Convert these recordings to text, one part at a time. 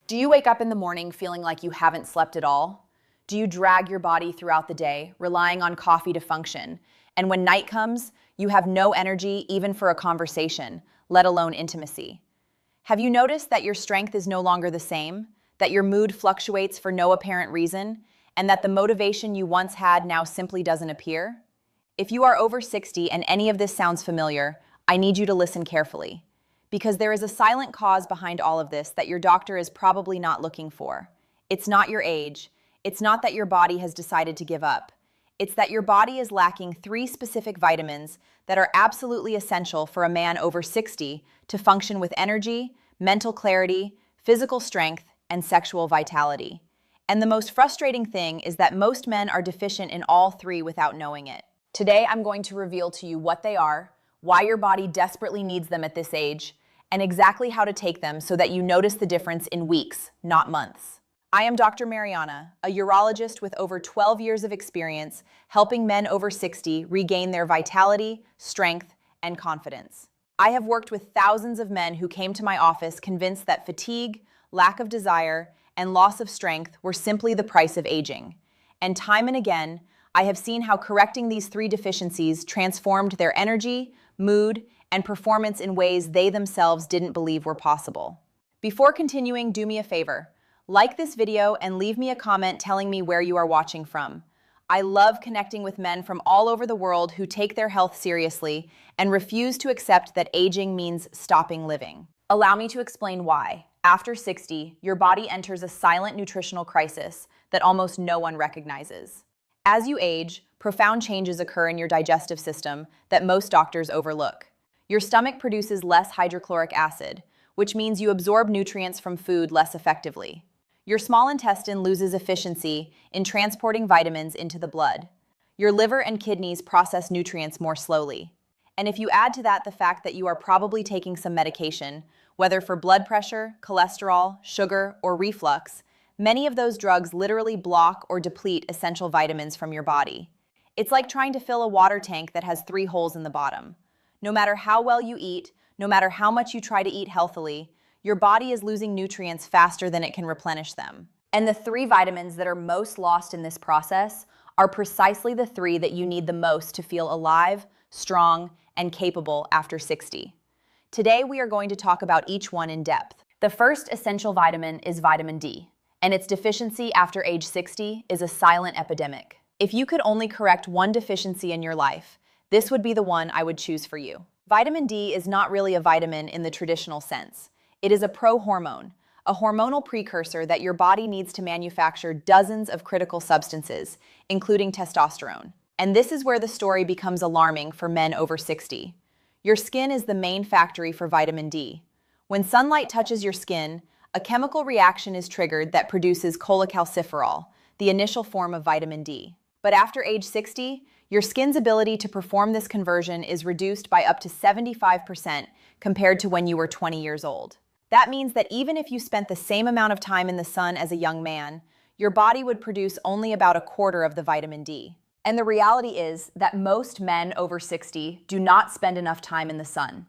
Do you wake up in the morning feeling like you haven't slept at all? Do you drag your body throughout the day, relying on coffee to function? And when night comes, you have no energy even for a conversation, let alone intimacy. Have you noticed that your strength is no longer the same, that your mood fluctuates for no apparent reason, and that the motivation you once had now simply doesn't appear? If you are over 60 and any of this sounds familiar, I need you to listen carefully. Because there is a silent cause behind all of this that your doctor is probably not looking for. It's not your age. It's not that your body has decided to give up. It's that your body is lacking 3 specific vitamins that are absolutely essential for a man over 60 to function with energy, mental clarity, physical strength, and sexual vitality. And the most frustrating thing is that most men are deficient in all 3 without knowing it. Today, I'm going to reveal to you what they are, why your body desperately needs them at this age, and exactly how to take them so that you notice the difference in weeks, not months. I am Dr. Mariana, a urologist with over 12 years of experience helping men over 60 regain their vitality, strength, and confidence. I have worked with thousands of men who came to my office convinced that fatigue, lack of desire, and loss of strength were simply the price of aging. And time and again, I have seen how correcting these 3 deficiencies transformed their energy, mood, and performance in ways they themselves didn't believe were possible. Before continuing, do me a favor. Like this video and leave me a comment telling me where you are watching from. I love connecting with men from all over the world who take their health seriously and refuse to accept that aging means stopping living. Allow me to explain why. After 60, your body enters a silent nutritional crisis that almost no one recognizes. As you age, profound changes occur in your digestive system that most doctors overlook. Your stomach produces less hydrochloric acid, which means you absorb nutrients from food less effectively. Your small intestine loses efficiency in transporting vitamins into the blood. Your liver and kidneys process nutrients more slowly. And if you add to that the fact that you are probably taking some medication, whether for blood pressure, cholesterol, sugar, or reflux, many of those drugs literally block or deplete essential vitamins from your body. It's like trying to fill a water tank that has 3 holes in the bottom. No matter how well you eat, no matter how much you try to eat healthily, your body is losing nutrients faster than it can replenish them. And the 3 vitamins that are most lost in this process are precisely the 3 that you need the most to feel alive, strong, and capable after 60. Today, we are going to talk about each one in depth. The first essential vitamin is vitamin D, and its deficiency after age 60 is a silent epidemic. If you could only correct one deficiency in your life, this would be the one I would choose for you. Vitamin D is not really a vitamin in the traditional sense. It is a prohormone, a hormonal precursor that your body needs to manufacture dozens of critical substances, including testosterone. And this is where the story becomes alarming for men over 60. Your skin is the main factory for vitamin D. When sunlight touches your skin, a chemical reaction is triggered that produces cholecalciferol, the initial form of vitamin D. But after age 60, your skin's ability to perform this conversion is reduced by up to 75% compared to when you were 20 years old. That means that even if you spent the same amount of time in the sun as a young man, your body would produce only about a quarter of the vitamin D. And the reality is that most men over 60 do not spend enough time in the sun.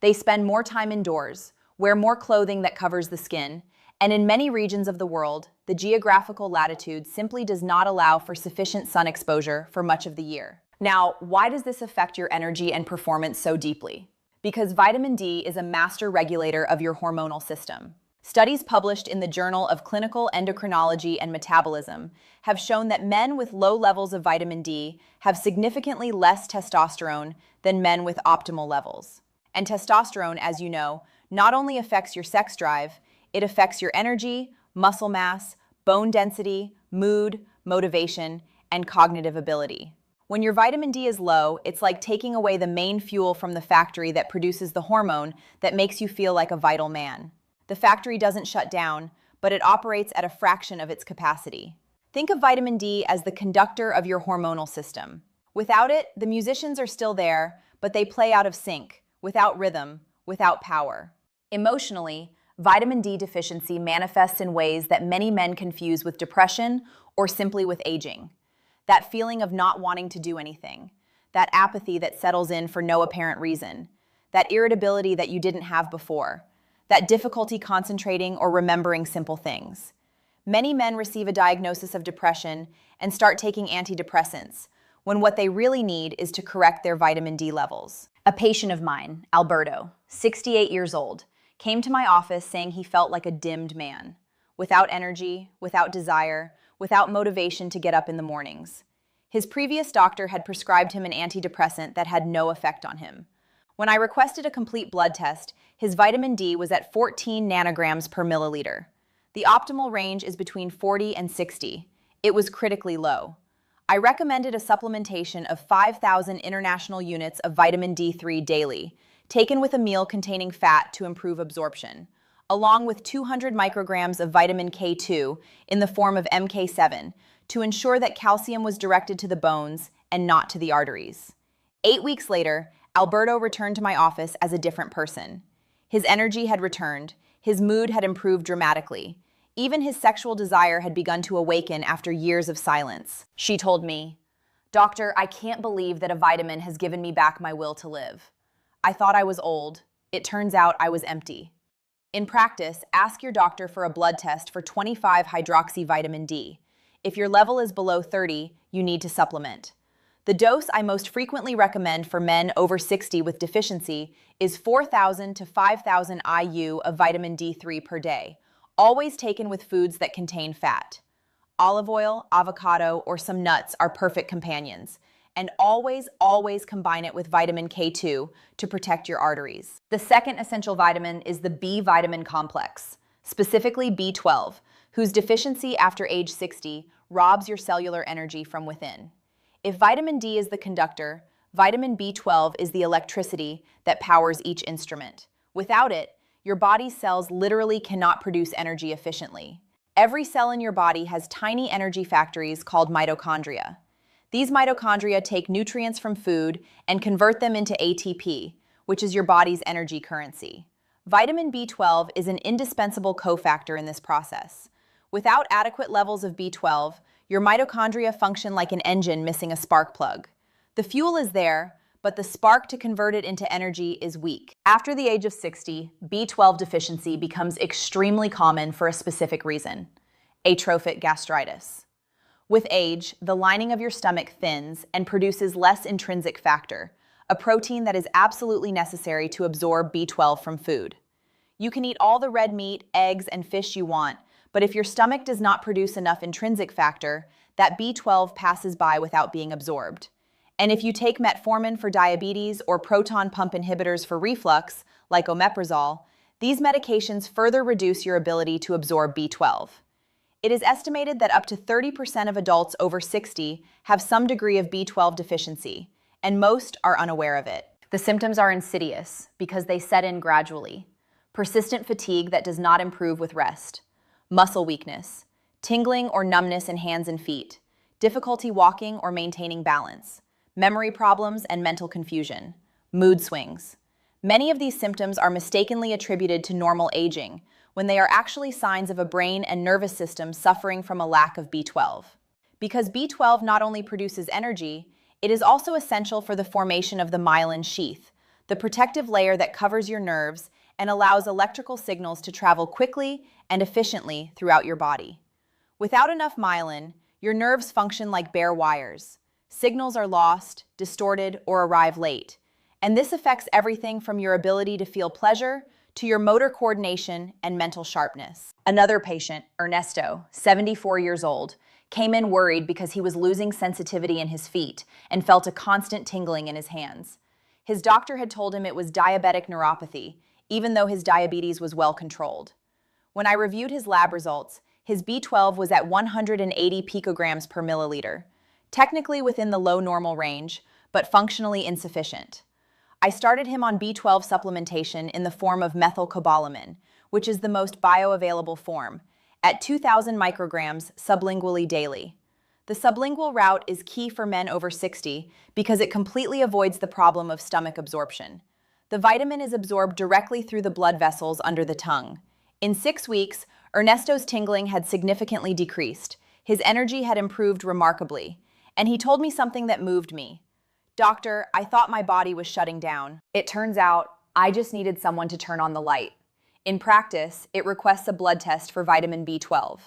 They spend more time indoors, wear more clothing that covers the skin, and in many regions of the world, the geographical latitude simply does not allow for sufficient sun exposure for much of the year. Now, why does this affect your energy and performance so deeply? Because vitamin D is a master regulator of your hormonal system. Studies published in the Journal of Clinical Endocrinology and Metabolism have shown that men with low levels of vitamin D have significantly less testosterone than men with optimal levels. And testosterone, as you know, not only affects your sex drive, it affects your energy, muscle mass, bone density, mood, motivation, and cognitive ability. When your vitamin D is low, it's like taking away the main fuel from the factory that produces the hormone that makes you feel like a vital man. The factory doesn't shut down, but it operates at a fraction of its capacity. Think of vitamin D as the conductor of your hormonal system. Without it, the musicians are still there, but they play out of sync, without rhythm, without power. Emotionally, vitamin D deficiency manifests in ways that many men confuse with depression or simply with aging. That feeling of not wanting to do anything, that apathy that settles in for no apparent reason, that irritability that you didn't have before, that difficulty concentrating or remembering simple things. Many men receive a diagnosis of depression and start taking antidepressants, when what they really need is to correct their vitamin D levels. A patient of mine, Alberto, 68 years old, came to my office saying he felt like a dimmed man, without energy, without desire, without motivation to get up in the mornings. His previous doctor had prescribed him an antidepressant that had no effect on him. When I requested a complete blood test, his vitamin D was at 14 nanograms per milliliter. The optimal range is between 40 and 60. It was critically low. I recommended a supplementation of 5,000 international units of vitamin D3 daily, taken with a meal containing fat to improve absorption, along with 200 micrograms of vitamin K2 in the form of MK7 to ensure that calcium was directed to the bones and not to the arteries. 8 weeks later, Alberto returned to my office as a different person. His energy had returned, his mood had improved dramatically. Even his sexual desire had begun to awaken after years of silence. She told me, "Doctor, I can't believe that a vitamin has given me back my will to live. I thought I was old. It turns out I was empty." In practice, ask your doctor for a blood test for 25-hydroxyvitamin D. If your level is below 30, you need to supplement. The dose I most frequently recommend for men over 60 with deficiency is 4,000 to 5,000 IU of vitamin D3 per day, always taken with foods that contain fat. Olive oil, avocado, or some nuts are perfect companions. And always combine it with vitamin K2 to protect your arteries. The second essential vitamin is the B vitamin complex, specifically B12, whose deficiency after age 60 robs your cellular energy from within. If vitamin D is the conductor, vitamin B12 is the electricity that powers each instrument. Without it, your body's cells literally cannot produce energy efficiently. Every cell in your body has tiny energy factories called mitochondria. These mitochondria take nutrients from food and convert them into ATP, which is your body's energy currency. Vitamin B12 is an indispensable cofactor in this process. Without adequate levels of B12, your mitochondria function like an engine missing a spark plug. The fuel is there, but the spark to convert it into energy is weak. After the age of 60, B12 deficiency becomes extremely common for a specific reason: atrophic gastritis. With age, the lining of your stomach thins and produces less intrinsic factor, a protein that is absolutely necessary to absorb B12 from food. You can eat all the red meat, eggs, and fish you want, but if your stomach does not produce enough intrinsic factor, that B12 passes by without being absorbed. And if you take metformin for diabetes or proton pump inhibitors for reflux, like omeprazole, these medications further reduce your ability to absorb B12. It is estimated that up to 30% of adults over 60 have some degree of B12 deficiency, and most are unaware of it. The symptoms are insidious because they set in gradually. Persistent fatigue that does not improve with rest, muscle weakness, tingling or numbness in hands and feet, difficulty walking or maintaining balance, memory problems and mental confusion, mood swings. Many of these symptoms are mistakenly attributed to normal aging, when they are actually signs of a brain and nervous system suffering from a lack of B12. Because B12 not only produces energy, it is also essential for the formation of the myelin sheath, the protective layer that covers your nerves and allows electrical signals to travel quickly and efficiently throughout your body. Without enough myelin, your nerves function like bare wires. Signals are lost, distorted, or arrive late. And this affects everything from your ability to feel pleasure to your motor coordination and mental sharpness. Another patient, Ernesto, 74 years old, came in worried because he was losing sensitivity in his feet and felt a constant tingling in his hands. His doctor had told him it was diabetic neuropathy, even though his diabetes was well controlled. When I reviewed his lab results, his B12 was at 180 picograms per milliliter, technically within the low normal range, but functionally insufficient. I started him on B12 supplementation in the form of methylcobalamin, which is the most bioavailable form, at 2,000 micrograms sublingually daily. The sublingual route is key for men over 60 because it completely avoids the problem of stomach absorption. The vitamin is absorbed directly through the blood vessels under the tongue. In 6 weeks, Ernesto's tingling had significantly decreased. His energy had improved remarkably, and he told me something that moved me. "Doctor, I thought my body was shutting down. It turns out I just needed someone to turn on the light." In practice, it requests a blood test for vitamin B12.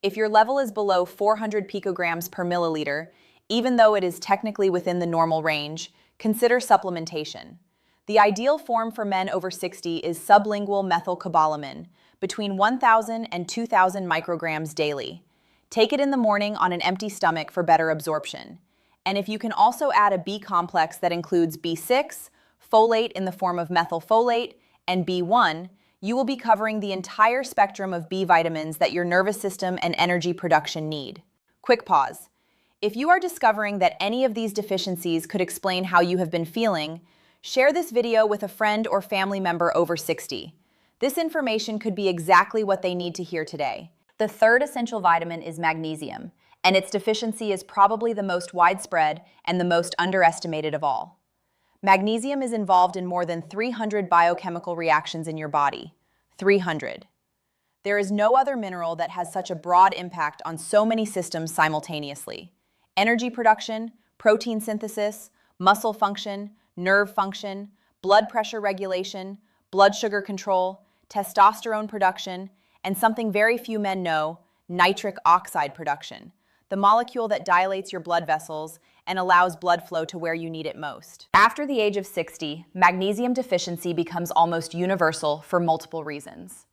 If your level is below 400 picograms per milliliter, even though it is technically within the normal range, consider supplementation. The ideal form for men over 60 is sublingual methylcobalamin, between 1,000 and 2,000 micrograms daily. Take it in the morning on an empty stomach for better absorption. And if you can also add a B complex that includes B6, folate in the form of methylfolate, and B1, you will be covering the entire spectrum of B vitamins that your nervous system and energy production need. Quick pause. If you are discovering that any of these deficiencies could explain how you have been feeling, share this video with a friend or family member over 60. This information could be exactly what they need to hear today. The third essential vitamin is magnesium, and its deficiency is probably the most widespread and the most underestimated of all. Magnesium is involved in more than 300 biochemical reactions in your body. 300. There is no other mineral that has such a broad impact on so many systems simultaneously. Energy production, protein synthesis, muscle function, nerve function, blood pressure regulation, blood sugar control, testosterone production, and something very few men know, nitric oxide production, the molecule that dilates your blood vessels and allows blood flow to where you need it most. After the age of 60, magnesium deficiency becomes almost universal for multiple reasons.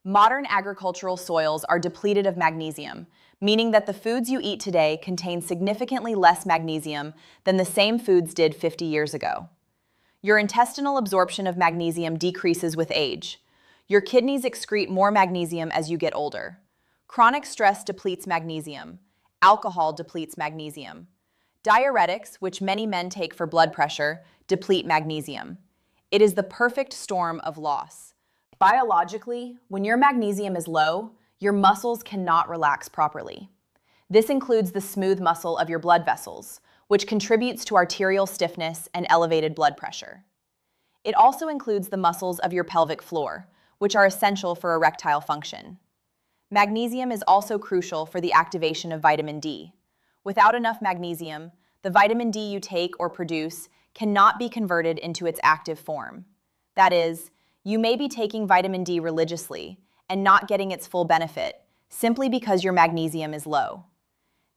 Modern agricultural soils are depleted of magnesium, meaning that the foods you eat today contain significantly less magnesium than the same foods did 50 years ago. Your intestinal absorption of magnesium decreases with age. Your kidneys excrete more magnesium as you get older. Chronic stress depletes magnesium. Alcohol depletes magnesium. Diuretics, which many men take for blood pressure, deplete magnesium. It is the perfect storm of loss. Biologically, when your magnesium is low, your muscles cannot relax properly. This includes the smooth muscle of your blood vessels, which contributes to arterial stiffness and elevated blood pressure. It also includes the muscles of your pelvic floor, which are essential for erectile function. Magnesium is also crucial for the activation of vitamin D. Without enough magnesium, the vitamin D you take or produce cannot be converted into its active form. That is, you may be taking vitamin D religiously and not getting its full benefit, simply because your magnesium is low.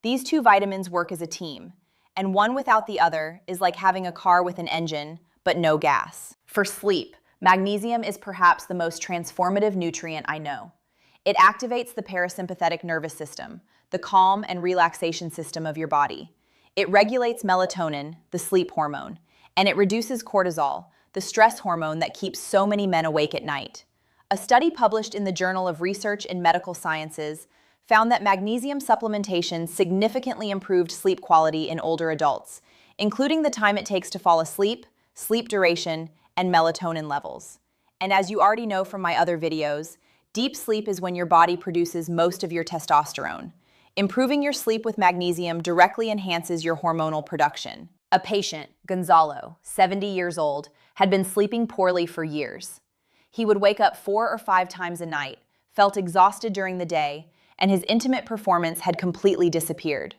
These two vitamins work as a team, and one without the other is like having a car with an engine, but no gas. For sleep, magnesium is perhaps the most transformative nutrient I know. It activates the parasympathetic nervous system, the calm and relaxation system of your body. It regulates melatonin, the sleep hormone, and it reduces cortisol, the stress hormone that keeps so many men awake at night. A study published in the Journal of Research in Medical Sciences found that magnesium supplementation significantly improved sleep quality in older adults, including the time it takes to fall asleep, sleep duration, and melatonin levels. And as you already know from my other videos, deep sleep is when your body produces most of your testosterone. Improving your sleep with magnesium directly enhances your hormonal production. A patient, Gonzalo, 70 years old, had been sleeping poorly for years. He would wake up 4 or 5 times a night, felt exhausted during the day, and his intimate performance had completely disappeared.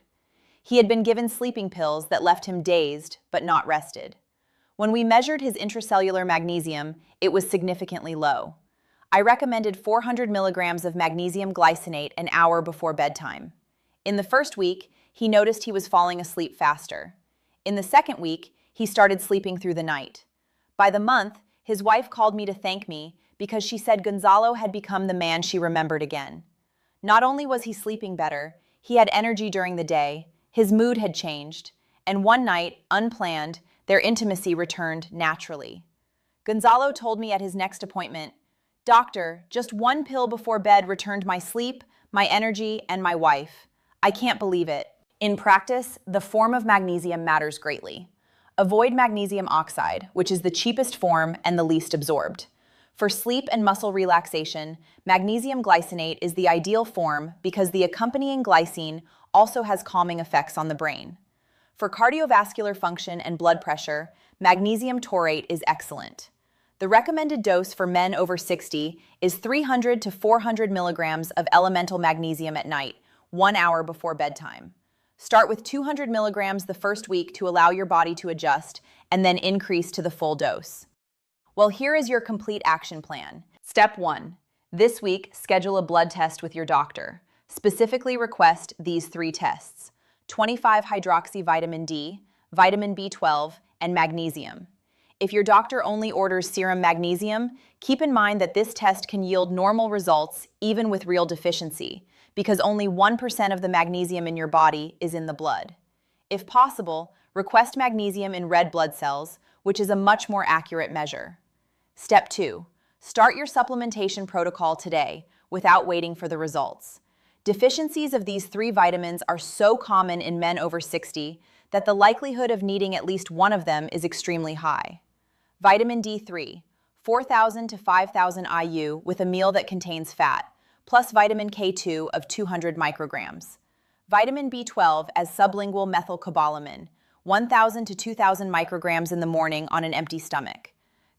He had been given sleeping pills that left him dazed, but not rested. When we measured his intracellular magnesium, it was significantly low. I recommended 400 milligrams of magnesium glycinate an hour before bedtime. In the first week, he noticed he was falling asleep faster. In the second week, he started sleeping through the night. By the month, his wife called me to thank me because she said Gonzalo had become the man she remembered again. Not only was he sleeping better, he had energy during the day, his mood had changed, and one night, unplanned, their intimacy returned naturally. Gonzalo told me at his next appointment, "Doctor, just one pill before bed returned my sleep, my energy, and my wife. I can't believe it." In practice, the form of magnesium matters greatly. Avoid magnesium oxide, which is the cheapest form and the least absorbed. For sleep and muscle relaxation, magnesium glycinate is the ideal form because the accompanying glycine also has calming effects on the brain. For cardiovascular function and blood pressure, magnesium taurate is excellent. The recommended dose for men over 60 is 300 to 400 milligrams of elemental magnesium at night, 1 hour before bedtime. Start with 200 milligrams the first week to allow your body to adjust, and then increase to the full dose. Well, here is your complete action plan. Step 1. This week, schedule a blood test with your doctor. Specifically request these 3 tests: 25-hydroxyvitamin D, vitamin B12, and magnesium. If your doctor only orders serum magnesium, keep in mind that this test can yield normal results even with real deficiency, because only 1% of the magnesium in your body is in the blood. If possible, request magnesium in red blood cells, which is a much more accurate measure. Step 2. Start your supplementation protocol today without waiting for the results. Deficiencies of these 3 vitamins are so common in men over 60 that the likelihood of needing at least one of them is extremely high. Vitamin D3, 4,000 to 5,000 IU with a meal that contains fat, plus vitamin K2 of 200 micrograms. Vitamin B12 as sublingual methylcobalamin, 1,000 to 2,000 micrograms in the morning on an empty stomach.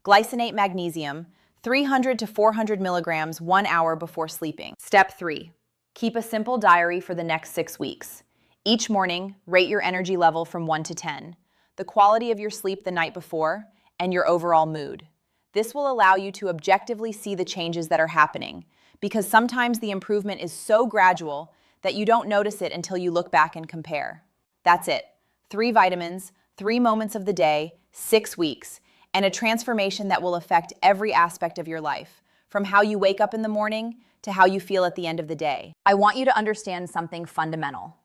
Glycinate magnesium, 300 to 400 milligrams 1 hour before sleeping. Step 3. Keep a simple diary for the next 6 weeks. Each morning, rate your energy level from 1 to 10, the quality of your sleep the night before, and your overall mood. This will allow you to objectively see the changes that are happening, because sometimes the improvement is so gradual that you don't notice it until you look back and compare. That's it. 3 vitamins, 3 moments of the day, 6 weeks, and a transformation that will affect every aspect of your life, from how you wake up in the morning to how you feel at the end of the day. I want you to understand something fundamental.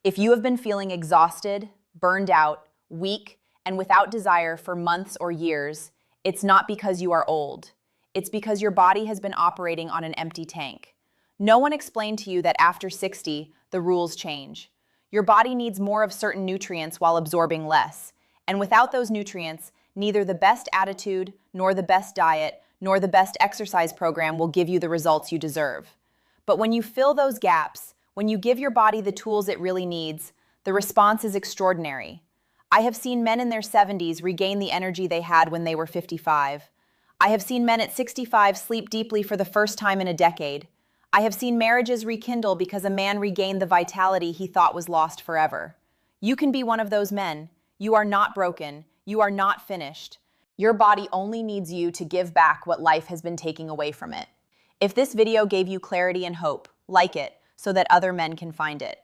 If you have been feeling exhausted, burned out, weak, and without desire for months or years, it's not because you are old. It's because your body has been operating on an empty tank. No one explained to you that after 60, the rules change. Your body needs more of certain nutrients while absorbing less. And without those nutrients, neither the best attitude, nor the best diet, nor the best exercise program will give you the results you deserve. But when you fill those gaps, when you give your body the tools it really needs, the response is extraordinary. I have seen men in their 70s regain the energy they had when they were 55. I have seen men at 65 sleep deeply for the first time in a decade. I have seen marriages rekindle because a man regained the vitality he thought was lost forever. You can be one of those men. You are not broken. You are not finished. Your body only needs you to give back what life has been taking away from it. If this video gave you clarity and hope, like it so that other men can find it.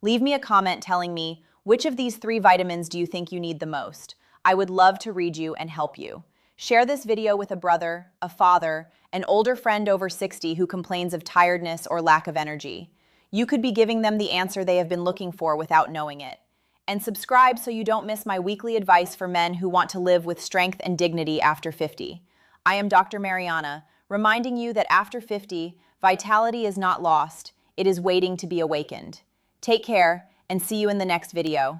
Leave me a comment telling me, which of these 3 vitamins do you think you need the most? I would love to read you and help you. Share this video with a brother, a father, an older friend over 60 who complains of tiredness or lack of energy. You could be giving them the answer they have been looking for without knowing it. And subscribe so you don't miss my weekly advice for men who want to live with strength and dignity after 50. I am Dr. Mariana, reminding you that after 50, vitality is not lost, it is waiting to be awakened. Take care, and see you in the next video.